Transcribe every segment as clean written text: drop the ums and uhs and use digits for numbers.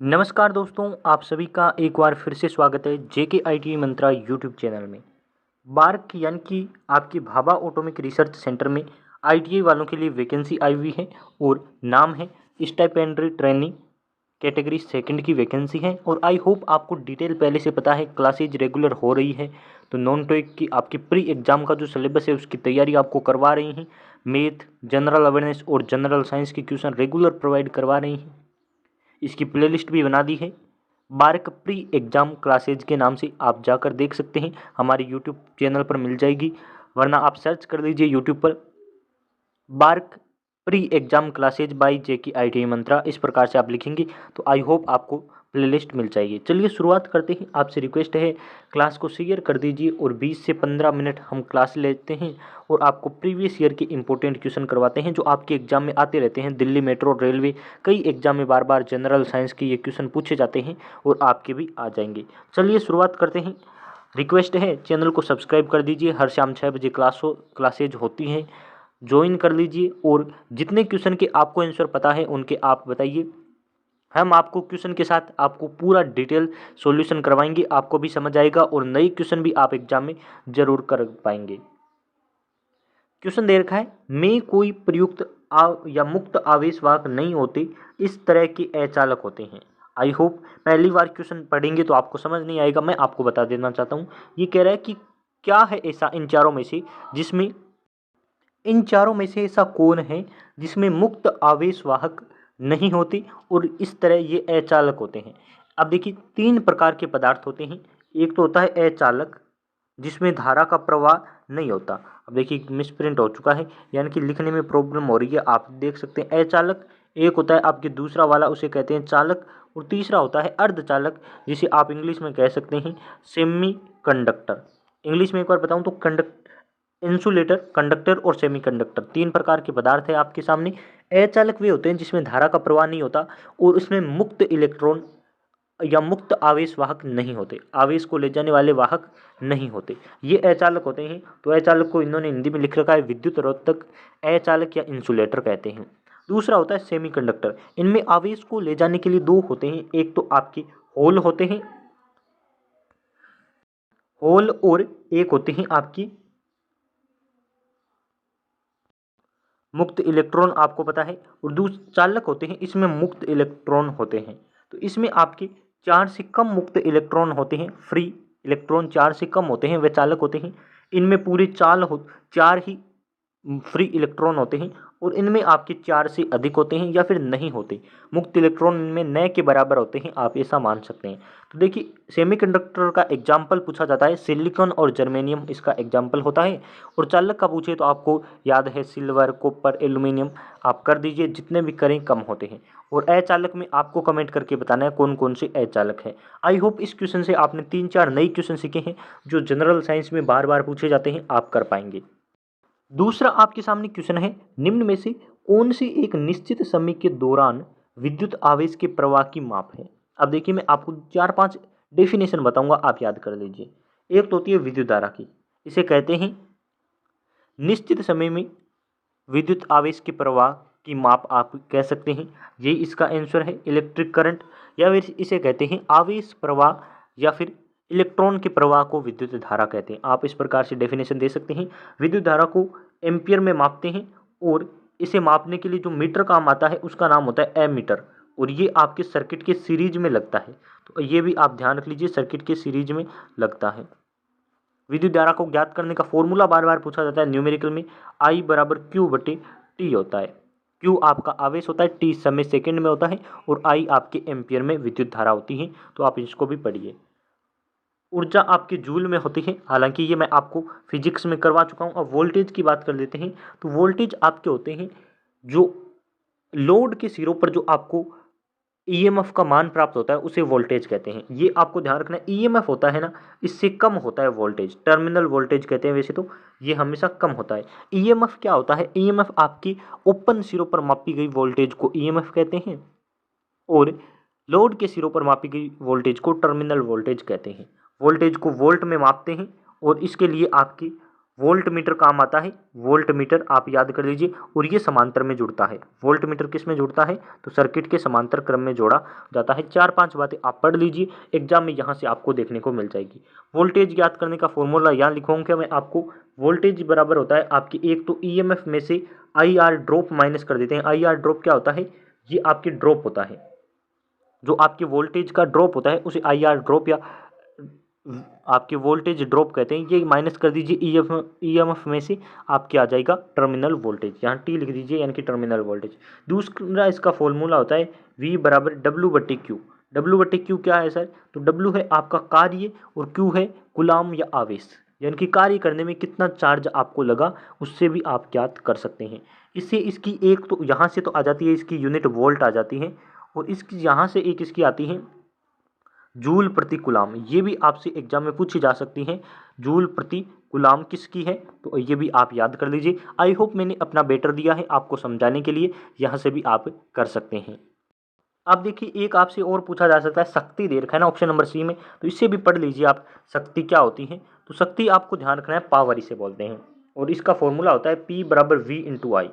नमस्कार दोस्तों, आप सभी का एक बार फिर से स्वागत है जेके आईटी मंत्रा यूट्यूब चैनल में। बार्क यानी कि आपकी भाभा ऑटोमिक रिसर्च सेंटर में आईटीआई वालों के लिए वैकेंसी आई हुई है और नाम है स्टाइपेंडरी ट्रेनी, कैटेगरी सेकंड की वैकेंसी है। और आई होप आपको डिटेल पहले से पता है, क्लासेज रेगुलर हो रही है। तो नॉन टॉइक की आपकी प्री एग्जाम का जो सिलेबस है उसकी तैयारी आपको करवा रही हैं। मैथ, जनरल अवेयरनेस और जनरल साइंस की क्वेश्चन रेगुलर प्रोवाइड करवा रही हैं। इसकी प्लेलिस्ट भी बना दी है। बार्क प्री एग्ज़ाम क्लासेज के नाम से आप जाकर देख सकते हैं, हमारे यूट्यूब चैनल पर मिल जाएगी, वरना आप सर्च कर लीजिए यूट्यूब पर bark pre exam classes by JK ITI Mantra. इस प्रकार से आप लिखेंगे तो आई होप आपको प्लेलिस्ट मिल जाएगी। चलिए शुरुआत करते हैं। आपसे रिक्वेस्ट है क्लास को शेयर कर दीजिए और 20 से 15 मिनट हम क्लास लेते हैं और आपको प्रीवियस ईयर के इंपॉर्टेंट क्वेश्चन करवाते हैं जो आपके एग्जाम में आते रहते हैं। दिल्ली मेट्रो रेलवे कई एग्जाम में बार बार जनरल साइंस के ये क्वेश्चन पूछे जाते हैं और आपके भी आ जाएंगे। चलिए शुरुआत करते हैं। रिक्वेस्ट है चैनल को सब्सक्राइब कर दीजिए। हर शाम 6 बजे क्लासेज होती हैं, ज्वाइन कर लीजिए और जितने क्वेश्चन के आपको आंसर पता है उनके आप बताइए। हम आपको क्वेश्चन के साथ आपको पूरा डिटेल सॉल्यूशन करवाएंगे, आपको भी समझ आएगा और नई क्वेश्चन भी आप एग्जाम में जरूर कर पाएंगे। क्वेश्चन दे रखा है, में कोई प्रयुक्त या मुक्त आवेश वाहक नहीं होते, इस तरह के अचालक होते हैं। आई होप पहली बार क्वेश्चन पढ़ेंगे तो आपको समझ नहीं आएगा, मैं आपको बता देना चाहता हूँ। ये कह रहा है कि क्या है ऐसा इन चारों में से जिसमें इन चारों में से ऐसा कौन है जिसमें मुक्त आवेश वाहक नहीं होते और इस तरह ये अचालक होते हैं। अब देखिए, तीन प्रकार के पदार्थ होते हैं। एक तो होता है अचालक जिसमें धारा का प्रवाह नहीं होता। अब देखिए मिसप्रिंट हो चुका है, यानी कि लिखने में प्रॉब्लम हो रही है, आप देख सकते हैं। अचालक एक होता है आपके दूसरा वाला, उसे कहते हैं चालक। और तीसरा होता है अर्धचालक, जिसे आप इंग्लिश में कह सकते हैं सेमी कंडक्टर। इंग्लिश में एक बार बताऊं तो इंसुलेटर, कंडक्टर और सेमीकंडक्टर, तीन प्रकार के पदार्थ है आपके सामने। अचालक वे होते हैं जिसमें धारा का प्रवाह नहीं होता और उसमें मुक्त इलेक्ट्रॉन या मुक्त आवेश वाहक नहीं होते, आवेश को ले जाने वाले वाहक नहीं होते, ये अचालक होते हैं। तो अचालक को इन्होंने हिंदी में लिख रखा है विद्युत रोधक, अचालक या इंसुलेटर कहते हैं। दूसरा होता है सेमीकंडक्टर, इनमें आवेश को ले जाने के लिए दो होते हैं, एक तो आपके होल होते हैं, होल, और एक होते हैं आपकी मुक्त इलेक्ट्रॉन, आपको पता है। और दूसरे चालक होते हैं, इसमें मुक्त इलेक्ट्रॉन होते हैं। तो इसमें आपके चार से कम मुक्त इलेक्ट्रॉन होते हैं, फ्री इलेक्ट्रॉन चार से कम होते हैं, वे चालक होते हैं। इनमें पूरे चार ही फ्री इलेक्ट्रॉन होते हैं और इनमें आपके चार से अधिक होते हैं या फिर नहीं होते। मुक्त इलेक्ट्रॉन इनमें न के बराबर होते हैं, आप ऐसा मान सकते हैं। तो देखिए सेमीकंडक्टर का एग्जाम्पल पूछा जाता है, सिलिकॉन और जर्मेनियम इसका एग्जाम्पल होता है। और चालक का पूछे तो आपको याद है सिल्वर, कॉपर, एल्यूमिनियम, आप कर दीजिए, जितने भी करें कम होते हैं। और अचालक में आपको कमेंट करके बताना है कौन कौन से अचालक हैं। आई होप इस क्वेश्चन से आपने 3-4 नई क्वेश्चन सीखे हैं जो जनरल साइंस में बार बार पूछे जाते हैं, आप कर पाएंगे। दूसरा आपके सामने क्वेश्चन है, निम्न में से कौन सी एक निश्चित समय के दौरान विद्युत आवेश के प्रवाह की माप है। अब देखिए मैं आपको 4-5 डेफिनेशन बताऊंगा, आप याद कर लीजिए। एक तो होती है विद्युत धारा की, इसे कहते हैं निश्चित समय में विद्युत आवेश के प्रवाह की माप, आप कह सकते हैं। ये इसका आंसर है इलेक्ट्रिक करंट, या फिर इसे कहते हैं आवेश प्रवाह, या फिर इलेक्ट्रॉन के प्रवाह को विद्युत धारा कहते हैं। आप इस प्रकार से डेफिनेशन दे सकते हैं। विद्युत धारा को एम्पियर में मापते हैं और इसे मापने के लिए जो मीटर काम आता है उसका नाम होता है एमीटर, और ये आपके सर्किट के सीरीज में लगता है। तो ये भी आप ध्यान रख लीजिए, सर्किट के सीरीज में लगता है। विद्युत धारा को ज्ञात करने का फॉर्मूला बार बार पूछा जाता है न्यूमेरिकल में, I बराबर Q बटे T होता है। Q आपका आवेश होता है, T समय सेकंड में होता है और I आपके एम्पियर में विद्युत धारा होती है। तो आप इसको भी पढ़िए। ऊर्जा आपके जूल में होती है, हालांकि ये मैं आपको फिजिक्स में करवा चुका हूँ। अब वोल्टेज की बात कर लेते हैं। तो वोल्टेज आपके होते हैं जो लोड के सिरों पर जो आपको ईएमएफ का मान प्राप्त होता है उसे वोल्टेज कहते हैं। ये आपको ध्यान रखना है, ईएमएफ होता है ना, इससे कम होता है वोल्टेज, टर्मिनल वोल्टेज कहते हैं वैसे तो, ये हमेशा कम होता है। ईएमएफ क्या होता है, ईएमएफ आपकी ओपन सिरों पर मापी गई वोल्टेज को ईएमएफ कहते हैं और लोड के सिरों पर मापी गई वोल्टेज को टर्मिनल वोल्टेज कहते हैं। वोल्टेज को वोल्ट में मापते हैं और इसके लिए आपकी वोल्ट मीटर काम आता है, वोल्ट मीटर आप याद कर लीजिए, और ये समांतर में जुड़ता है। वोल्ट मीटर किस में जुड़ता है, तो सर्किट के समांतर क्रम में जोड़ा जाता है। 4-5 बातें आप पढ़ लीजिए, एग्जाम में यहाँ से आपको देखने को मिल जाएगी। वोल्टेज ज्ञात करने का फॉर्मूला यहाँ लिखूंगा मैं आपको। वोल्टेज बराबर होता है आपकी एक तो ईएमएफ में से आई आर ड्रॉप माइनस कर देते हैं। आई आर ड्रॉप क्या होता है, ये आपकी ड्रॉप होता है, जो आपके वोल्टेज का ड्रॉप होता है उसे आई आर ड्रॉप या आपके वोल्टेज ड्रॉप कहते हैं। ये माइनस कर दीजिए ईएमएफ में से आपके आ जाएगा टर्मिनल वोल्टेज, यहाँ टी लिख दीजिए यानी कि टर्मिनल वोल्टेज। दूसरा इसका फॉर्मूला होता है V बराबर W/Q। W/Q क्या है सर, तो W है आपका कार्य और Q है गुलाम या आवेश, यानी कि कार्य करने में कितना चार्ज आपको लगा उससे भी आप ज्ञात कर सकते हैं। इससे इसकी एक तो यहाँ से तो आ जाती है, इसकी यूनिट वोल्ट आ जाती है, और इसकी यहाँ से एक इसकी आती है जूल प्रति कुलाम। ये भी आपसे एग्जाम में पूछी जा सकती हैं, जूल प्रति कुलाम किसकी है, तो ये भी आप याद कर लीजिए। आई होप मैंने अपना बेटर दिया है आपको समझाने के लिए, यहाँ से भी आप कर सकते हैं। अब देखिए एक आपसे और पूछा जा सकता है, शक्ति दे रखा है ना ऑप्शन नंबर सी में, तो इससे भी पढ़ लीजिए आप शक्ति क्या होती है। तो शक्ति आपको ध्यान रखना है, पावर इसे बोलते हैं, और इसका फॉर्मूला होता है P बराबर V/I।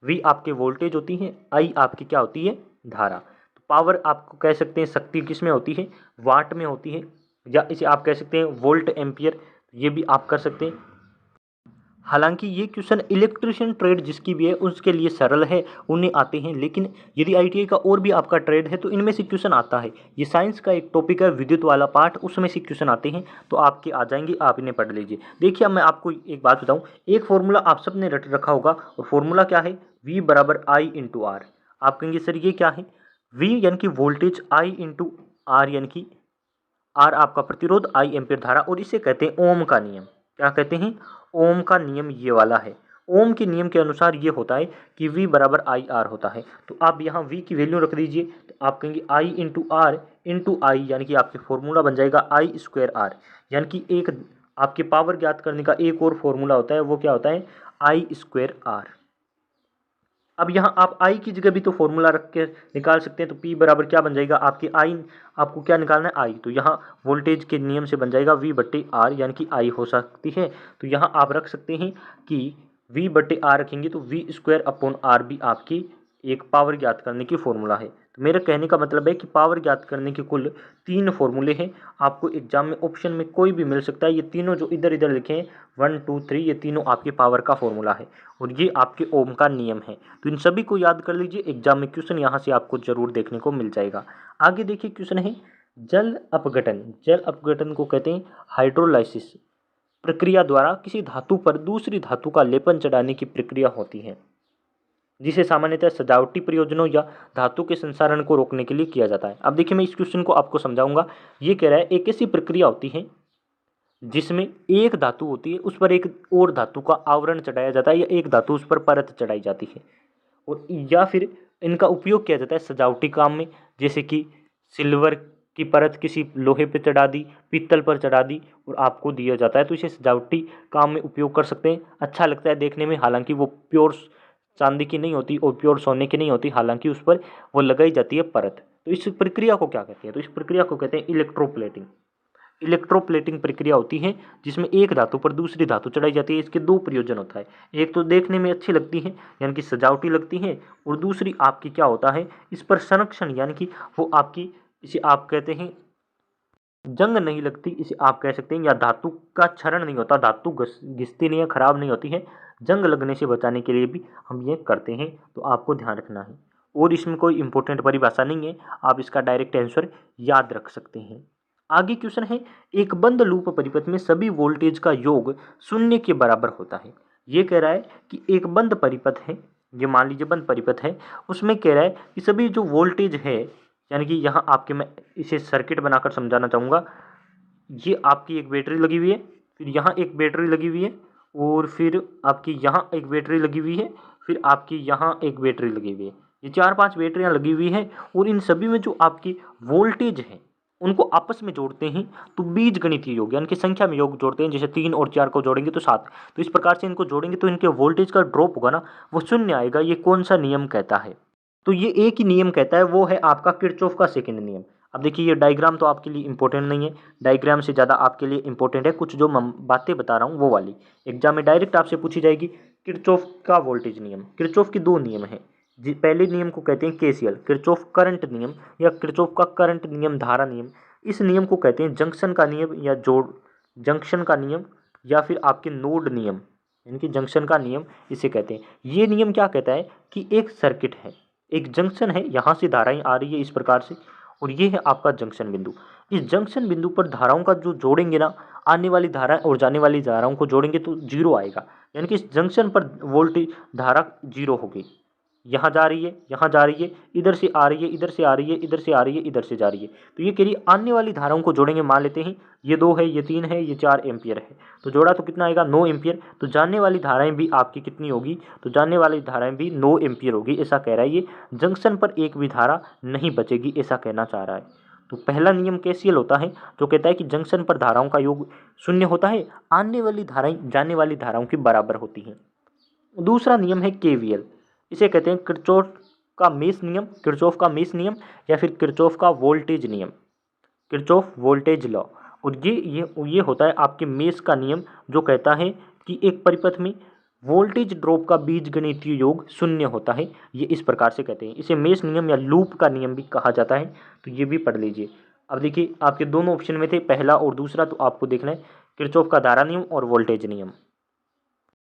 V आपके वोल्टेज होती है, I आपकी क्या होती है, धारा। तो पावर आपको कह सकते हैं शक्ति किस में होती है, वाट में होती है, या इसे आप कह सकते हैं वोल्ट एम्पियर, ये भी आप कर सकते हैं। हालांकि ये क्वेश्चन इलेक्ट्रिशियन ट्रेड जिसकी भी है उसके लिए सरल है, उन्हें आते हैं, लेकिन यदि आईटीआई का और भी आपका ट्रेड है तो इनमें से क्वेश्चन आता है। ये साइंस का एक टॉपिक है विद्युत वाला पार्ट, उसमें से क्वेश्चन आते हैं, तो आपके आ जाएंगे, आप इन्हें पढ़ लीजिए। देखिए अब मैं आपको एक बात बताऊं, एक फॉर्मूला आप सबने रट रखा होगा, और फॉर्मूला क्या है, V बराबर I/R। आप कहेंगे सर ये क्या है, V यानी कि वोल्टेज, I/R यानी कि R आपका प्रतिरोध, I एम्पीयर धारा, और इसे कहते हैं ओम का नियम। क्या कहते हैं, ओम का नियम ये वाला है। ओम के नियम के अनुसार ये होता है कि V बराबर IR होता है। तो आप यहाँ V की वैल्यू रख दीजिए, तो आप कहेंगे I/R/I, यानी कि आपके फॉर्मूला बन जाएगा I²R। यानी कि एक आपके पावर ज्ञात करने का एक और फॉर्मूला होता है, वो क्या होता है, I²R। अब यहाँ आप I की जगह भी तो फॉर्मूला रख के निकाल सकते हैं, तो P बराबर क्या बन जाएगा, आपके I आपको क्या निकालना है, I, तो यहाँ वोल्टेज के नियम से बन जाएगा V/R, यानी कि I हो सकती है। तो यहाँ आप रख सकते हैं कि V/R रखेंगे तो V²/R भी आपकी एक पावर ज्ञात करने की फॉर्मूला है। तो मेरा कहने का मतलब है कि पावर ज्ञात करने के कुल 3 फॉर्मूले हैं। आपको एग्जाम में ऑप्शन में कोई भी मिल सकता है, ये तीनों जो इधर इधर लिखे हैं 1 2 3, ये तीनों आपके पावर का फॉर्मूला है, और ये आपके ओम का नियम है। तो इन सभी को याद कर लीजिए, एग्जाम में क्वेश्चन यहाँ से आपको जरूर देखने को मिल जाएगा। आगे देखिए क्वेश्चन है, जल अपघटन। जल अपघटन को कहते हैं हाइड्रोलाइसिस प्रक्रिया द्वारा किसी धातु पर दूसरी धातु का लेपन चढ़ाने की प्रक्रिया होती है, जिसे सामान्यतः सजावटी प्रयोजनों या धातु के संसारण को रोकने के लिए किया जाता है। अब देखिए मैं इस क्वेश्चन को आपको समझाऊंगा। ये कह रहा है एक ऐसी प्रक्रिया होती है जिसमें एक धातु होती है, उस पर एक और धातु का आवरण चढ़ाया जाता है, या एक धातु उस पर परत चढ़ाई जाती है, और या फिर इनका उपयोग किया जाता है सजावटी काम में, जैसे कि सिल्वर की परत किसी लोहे पर चढ़ा दी, पीतल पर चढ़ा दी और आपको दिया जाता है, तो इसे सजावटी काम में उपयोग कर सकते हैं। अच्छा लगता है देखने में, हालांकि वो प्योर चांदी की नहीं होती और प्योर सोने की नहीं होती, हालांकि उस पर वो लगाई जाती है परत। तो इस प्रक्रिया को क्या कहते हैं, तो इस प्रक्रिया को कहते हैं इलेक्ट्रोप्लेटिंग। इलेक्ट्रोप्लेटिंग प्रक्रिया होती है जिसमें एक धातु पर दूसरी धातु चढ़ाई जाती है। इसके दो प्रयोजन होता है, एक तो देखने में अच्छी लगती है यानी कि सजावटी लगती है, और दूसरी आपकी क्या होता है, इस पर संरक्षण यानी कि वो आपकी, इसे आप कहते हैं जंग नहीं लगती, इसे आप कह सकते हैं, या धातु का क्षरण नहीं होता, धातु घिसती नहीं है, खराब नहीं होती है, जंग लगने से बचाने के लिए भी हम ये करते हैं। तो आपको ध्यान रखना है, और इसमें कोई इंपॉर्टेंट परिभाषा नहीं है, आप इसका डायरेक्ट आंसर याद रख सकते हैं। आगे क्वेश्चन है, एक बंद लूप परिपथ में सभी वोल्टेज का योग 0 के बराबर होता है। ये कह रहा है कि एक बंद परिपथ है, ये मान लीजिए बंद परिपथ है, उसमें कह रहा है कि सभी जो वोल्टेज है, यानी कि यहाँ आपके, मैं इसे सर्किट बनाकर समझाना चाहूँगा। ये आपकी एक बैटरी लगी हुई है, फिर यहाँ एक बैटरी लगी हुई है, और फिर आपकी यहाँ एक बैटरी लगी हुई है, फिर आपकी यहाँ एक बैटरी लगी हुई है। ये 4-5 बैटरियाँ लगी हुई हैं, और इन सभी में जो आपकी वोल्टेज है उनको आपस में जोड़ते हैं तो बीजगणितीय योग यानी कि संख्या में योग जोड़ते हैं, जैसे 3 और 4 को जोड़ेंगे तो 7। तो इस प्रकार से इनको जोड़ेंगे तो इनके वोल्टेज का ड्रॉप होगा ना, वो 0 आएगा। ये कौन सा नियम कहता है, तो ये एक ही नियम कहता है, वो है आपका किरचॉफ का सेकंड नियम। अब देखिए ये डायग्राम तो आपके लिए इंपॉर्टेंट नहीं है, डायग्राम से ज़्यादा आपके लिए इंपॉर्टेंट है कुछ जो मैं बातें बता रहा हूँ वो वाली। एग्जाम में डायरेक्ट आपसे पूछी जाएगी। किरचॉफ का वोल्टेज नियम, किरचॉफ के दो नियम हैं। पहले नियम को कहते हैं केसीएल, किरचॉफ करंट नियम, या किरचॉफ का करंट नियम, धारा नियम। इस नियम को कहते हैं जंक्शन का नियम या जोड़ जंक्शन का नियम, या फिर आपके नोड नियम, यानी कि जंक्शन का नियम इसे कहते हैं। ये नियम क्या कहता है कि एक सर्किट है, एक जंक्शन है, यहाँ से धाराएं आ रही है इस प्रकार से, और ये है आपका जंक्शन बिंदु। इस जंक्शन बिंदु पर धाराओं का जो जोड़ेंगे ना, आने वाली धारा और जाने वाली धाराओं को जोड़ेंगे तो जीरो आएगा, यानी कि इस जंक्शन पर वोल्टेज धारा जीरो होगी। यहाँ जा रही है, यहाँ जा रही है, इधर से आ रही है, इधर से आ रही है, इधर से आ रही है, इधर से जा रही है। तो ये कह रही है आने वाली धाराओं को जोड़ेंगे, मान लेते हैं ये 2 है, ये 3 है, ये 4 एम्पियर है, तो जोड़ा तो कितना आएगा 9 एम्पियर। तो जाने वाली धाराएं भी आपकी कितनी होगी, तो जाने वाली धाराएं भी 9 एम्पियर होगी, ऐसा कह रहा है ये। जंक्शन पर एक भी धारा नहीं बचेगी, ऐसा कहना चाह रहा है। तो पहला नियम केसीएल होता है जो कहता है कि जंक्शन पर धाराओं का योग शून्य होता है, आने वाली धाराएं जाने वाली धाराओं के बराबर होती हैं। दूसरा नियम है केवीएल, इसे कहते हैं किरचॉफ का मेश नियम, किरचॉफ का मेश नियम, या फिर किरचॉफ का वोल्टेज नियम, किरचॉफ वोल्टेज लॉ। और ये होता है आपके मेश का नियम, जो कहता है कि एक परिपथ में वोल्टेज ड्रॉप का बीजगणितीय योग शून्य होता है। ये इस प्रकार से कहते हैं, इसे मेश नियम या लूप का नियम भी कहा जाता है। तो ये भी पढ़ लीजिए। अब देखिए आपके दोनों ऑप्शन में थे, पहला और दूसरा, तो आपको देखना है किरचॉफ का धारा नियम और वोल्टेज नियम।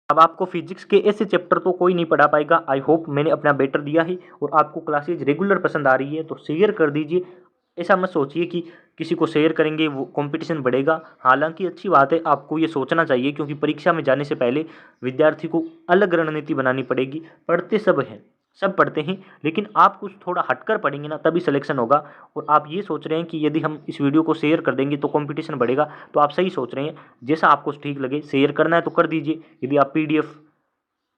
अब आपको फिजिक्स के ऐसे चैप्टर तो कोई नहीं पढ़ा पाएगा। आई होप मैंने अपना बेटर दिया है, और आपको क्लासेज रेगुलर पसंद आ रही है तो शेयर कर दीजिए। ऐसा मत सोचिए कि किसी को शेयर करेंगे वो कंपटीशन बढ़ेगा। हालांकि अच्छी बात है, आपको ये सोचना चाहिए, क्योंकि परीक्षा में जाने से पहले विद्यार्थी को अलग रणनीति बनानी पड़ेगी। पढ़ते सब हैं, सब पढ़ते हैं, लेकिन आप कुछ थोड़ा हटकर पढ़ेंगे ना, तभी सिलेक्शन होगा। और आप ये सोच रहे हैं कि यदि हम इस वीडियो को शेयर कर देंगे तो कंपटीशन बढ़ेगा, तो आप सही सोच रहे हैं। जैसा आपको ठीक लगे, शेयर करना है तो कर दीजिए। यदि आप पीडीएफ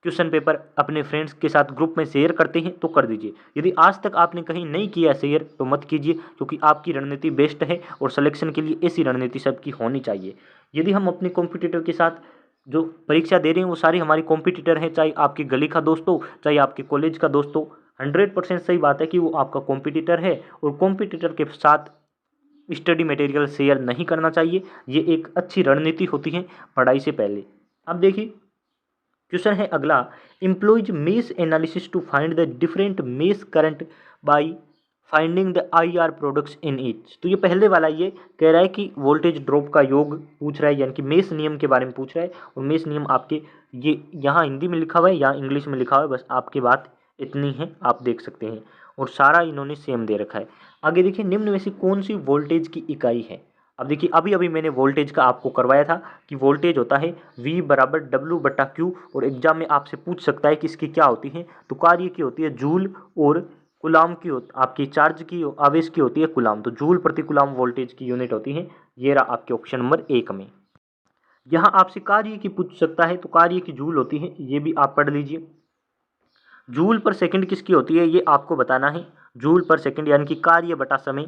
क्वेश्चन पेपर अपने फ्रेंड्स के साथ ग्रुप में शेयर करते हैं तो कर दीजिए। यदि आज तक आपने कहीं नहीं किया शेयर तो मत कीजिए, क्योंकि आपकी रणनीति बेस्ट है, और सिलेक्शन के लिए ऐसी रणनीति सबकी होनी चाहिए। यदि हम अपने कॉम्पिटिटर के साथ जो परीक्षा दे रहे हैं वो सारे हमारे कॉम्पिटिटर हैं, चाहे आपकी गली का दोस्त हो, चाहे आपके कॉलेज का दोस्त हो, 100% सही बात है कि वो आपका कॉम्पिटिटर है, और कॉम्पिटिटर के साथ स्टडी मटेरियल शेयर नहीं करना चाहिए। ये एक अच्छी रणनीति होती है पढ़ाई से पहले। अब देखिए क्वेश्चन है अगला, employs mesh analysis to find the different mesh current by finding the IR products in each. तो ये पहले वाला ये कह रहा है कि वोल्टेज ड्रॉप का योग पूछ रहा है, यानी कि मेश नियम के बारे में पूछ रहा है। और मेश नियम आपके ये यहाँ हिंदी में लिखा हुआ है, यहाँ इंग्लिश में लिखा हुआ है, बस आपकी बात इतनी है, आप देख सकते हैं। और सारा इन्होंने सेम दे रखा है। आगे देखिए, निम्न में से कौन सी वोल्टेज की इकाई है। अब देखिए अभी अभी मैंने वोल्टेज का आपको करवाया था कि वोल्टेज होता है V बराबर W/Q, और एग्जाम में आपसे पूछ सकता है कि इसकी क्या होती है। तो कार्य की होती है जूल, और कुलाम की आपकी चार्ज की आवेश की होती है कुलाम। तो जूल प्रति कुलाम वोल्टेज की यूनिट होती है। ये रहा आपके ऑप्शन नंबर 1 में। यहाँ आपसे कार्य की पूछ सकता है, तो कार्य की जूल होती है, ये भी आप पढ़ लीजिए। जूल पर सेकंड किसकी होती है ये आपको बताना है। जूल पर सेकंड यानी कि कार्य बटा समय।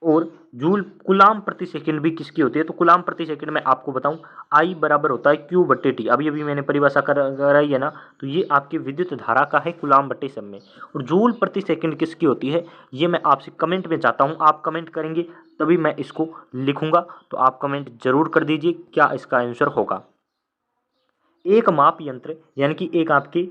और जूल कुलाम प्रति सेकंड भी किसकी होती है, तो कुलाम प्रति सेकंड में आपको बताऊं, I बराबर होता है Q/T। अभी अभी मैंने परिभाषा कराई है ना, तो ये आपकी विद्युत धारा का है कुलाम बटे समय। और जूल प्रति सेकंड किसकी होती है ये मैं आपसे कमेंट में चाहता हूं। आप कमेंट करेंगे तभी मैं इसको लिखूंगा, तो आप कमेंट जरूर कर दीजिए क्या इसका आंसर होगा। एक माप यंत्र यानी कि एक आपके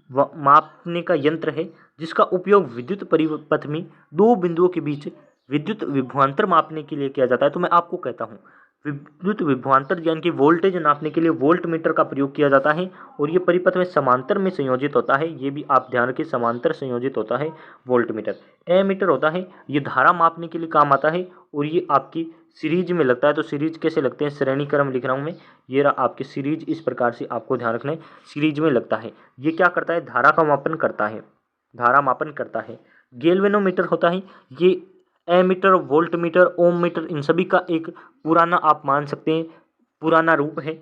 मापने का यंत्र है जिसका उपयोग विद्युत परिपथ में दो बिंदुओं के बीच विद्युत विभवांतर मापने के लिए किया जाता है। तो मैं आपको कहता हूँ विद्युत विभवांतर यानी कि वोल्टेज नापने के लिए वोल्ट मीटर का प्रयोग किया जाता है, और ये परिपथ में समांतर में संयोजित होता है। ये भी आप ध्यान रखिए, समांतर संयोजित होता है वोल्ट मीटर। एमीटर होता है, ये धारा मापने के लिए काम आता है, और ये आपकी सीरीज में लगता है। तो सीरीज कैसे लगते हैं, श्रेणी क्रम लिख रहा हूँ मैं। ये रहा आपकी सीरीज, इस प्रकार से आपको ध्यान रखना है, सीरीज में लगता है। ये क्या करता है, धारा का मापन करता है, धारा मापन करता है। गैल्वेनोमीटर होता है, ये एमीटर, वोल्ट मीटर, ओम मीटर, इन सभी का एक पुराना आप मान सकते हैं पुराना रूप है।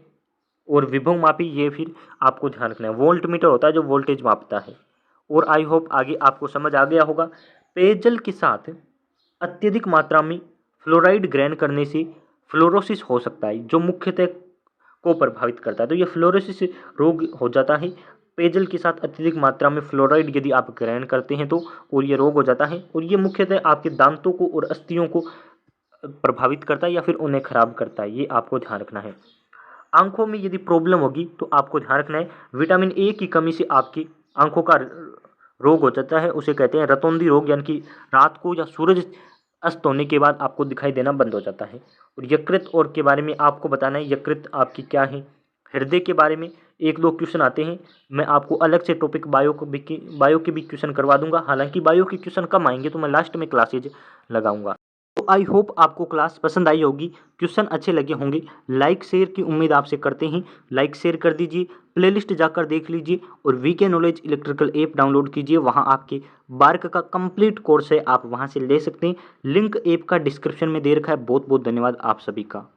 और विभव मापी, ये फिर आपको ध्यान रखना है। वोल्ट मीटर होता है जो वोल्टेज मापता है। और आई होप आगे आपको समझ आ गया होगा। पेयजल के साथ अत्यधिक मात्रा में फ्लोराइड ग्रहण करने से फ्लोरोसिस हो सकता है, जो मुख्यतः को प्रभावित करता है। तो ये फ्लोरोसिस रोग हो जाता है पेयजल के साथ अत्यधिक मात्रा में फ्लोराइड यदि आप ग्रहण करते हैं तो और ये रोग हो जाता है और ये मुख्यतः आपके दांतों को और अस्थियों को प्रभावित करता है या फिर उन्हें खराब करता है, ये आपको ध्यान रखना है। आंखों में यदि प्रॉब्लम होगी तो आपको ध्यान रखना है विटामिन ए की कमी से आपकी आंखों का रोग हो जाता है, उसे कहते हैं रतौंधी रोग, यानी कि रात को या सूरज अस्त होने के बाद आपको दिखाई देना बंद हो जाता है। और यकृत और के बारे में आपको बताना है यकृत आपकी क्या है। हृदय के बारे में 1-2 क्वेश्चन आते हैं, मैं आपको अलग से टॉपिक बायो के भी क्वेश्चन करवा दूंगा। हालांकि बायो के क्वेश्चन कम आएंगे तो मैं लास्ट में क्लासेज लगाऊंगा। तो आई होप आपको क्लास पसंद आई होगी, क्वेश्चन अच्छे लगे होंगे। लाइक शेयर की उम्मीद आपसे करते हैं, लाइक शेयर कर दीजिए, प्लेलिस्ट जाकर देख लीजिए और VK knowledge electrical app download कीजिए। वहां आपके बार्क का कंप्लीट कोर्स है, आप वहां से ले सकते हैं। लिंक ऐप का डिस्क्रिप्शन में दे रखा है। बहुत बहुत धन्यवाद आप सभी का।